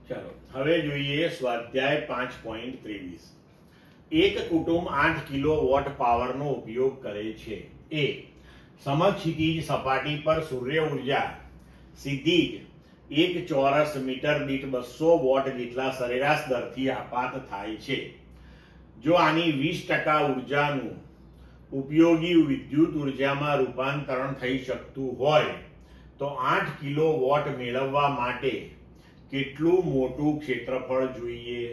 ચાલો હવે જોઈએ સ્વાધ્યાય 5.23. એક કુટુંબ 8 કિલોવોટ પાવરનો ઉપયોગ કરે છે. એ સમક્ષિતિજ સપાટી પર સૂર્ય ઉર્જા સીધી જ 1 ચોરસ મીટર દીઠ 200 વોટ જેટલા સરેરાશ દરથી આપાત થાય છે. જો આની 20% ઉર્જાનું ઉપયોગી વિદ્યુત ઉર્જામાં રૂપાંતરણ થઈ શકતું હોય તો 8 કિલોવોટ મેળવવા માટે કેટલું મોટું ક્ષેત્રફળ જોઈએ?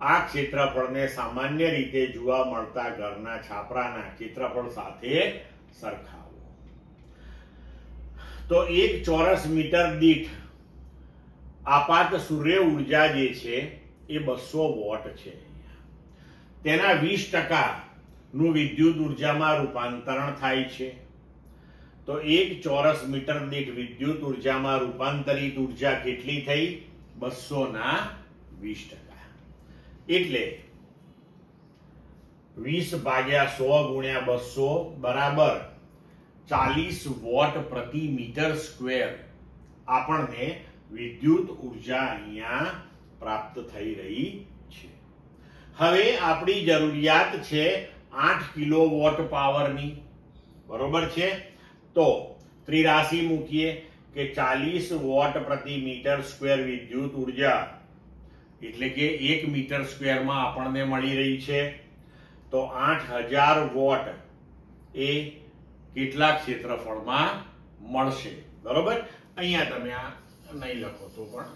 આ ક્ષેત્રફળને સામાન્ય રીતે જોવા મળતા ઘરના છાપરાના ક્ષેત્રફળ સાથે સરખાવો. તો 1 ચોરસ મીટર દીઠ આપાત સૂર્ય ઉર્જા જે છે એ 200 વોટ છે. તેના 20% નું વિદ્યુત ઉર્જામાં રૂપાંતરણ થાય છે. તો 1 ચોરસ મીટર દીઠ વિદ્યુત ઉર્જામાં રૂપાંતરિત ઉર્જા કેટલી થઈ? 200 ના 20%. એટલે 20 ભાગ્યા 100 ગુણ્યા 200 બરાબર 40 વોટ પ્રતિ મીટર સ્ક્વેર આપણને વિદ્યુત ઉર્જા અહીંયા પ્રાપ્ત થઈ રહી છે. હવે આપણી જરૂરિયાત છે 8 કિલોવોટ પાવરની, બરોબર છે? તો ત્રિરાશી મૂકીએ કે 40 વોટ પ્રતિ મીટર સ્ક્વેર વિદ્યુત ઉર્જા એટલે કે 1 મીટર સ્ક્વેરમાં આપણને મળી રહી છે. તો 8000 વોટ એ કેટલા ક્ષેત્રફળમાં મળશે? બરોબર, અહીંયા તમે આ નહીં લખો તો પણ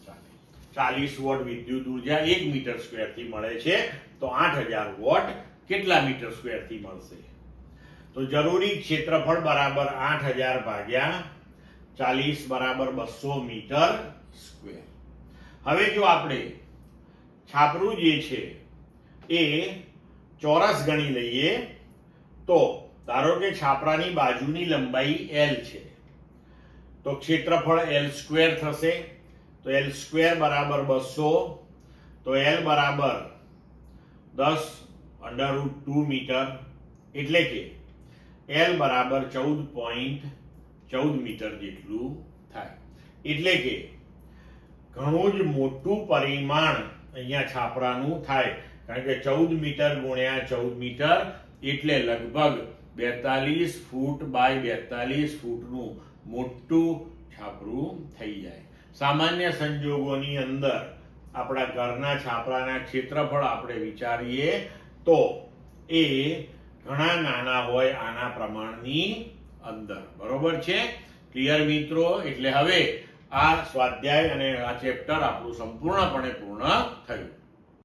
ચાલે. 40 વોટ વિદ્યુત ઉર્જા 1 મીટર સ્ક્વેરથી મળે છે, તો 8000 વોટ કેટલા મીટર સ્ક્વેરથી મળશે? તો જરૂરી ક્ષેત્રફળ બરાબર 8000 ભાગ્યા 40 બરાબર 200 મીટર સ્ક્વેર. હવે જો આપણે છાપરું જે છે એ ચોરસ ગણી લઈએ તો ધારો કે છાપરાની બાજુની લંબાઈ L છે, તો ક્ષેત્રફળ L સ્ક્વેર થશે. તો L સ્ક્વેર બરાબર 200, તો L બરાબર 10√2 મીટર, એટલે કે L બરાબર 14.14 મીટર જેટલું થાય. એટલે કે ઘણું જ મોટું પરિમાણ અહીંયા છાપરાનું થાય, કારણ કે 14 મીટર ગુણ્યા 14 મીટર એટલે લગભગ 42 ફૂટ બાય 42 ફૂટનું મોટું છાપરું થઈ જાય. સામાન્ય સંજોગોની અંદર આપણા ઘરના છાપરાના ક્ષેત્રફળ આપણે વિચારીએ તો એ ઘણા નાના હોય આના પ્રમાણની અંદર, બરોબર છે? ક્લિયર મિત્રો? એટલે હવે આ સ્વાધ્યાય અને આ ચેપ્ટર આપણું સંપૂર્ણપણે પૂર્ણ થયું.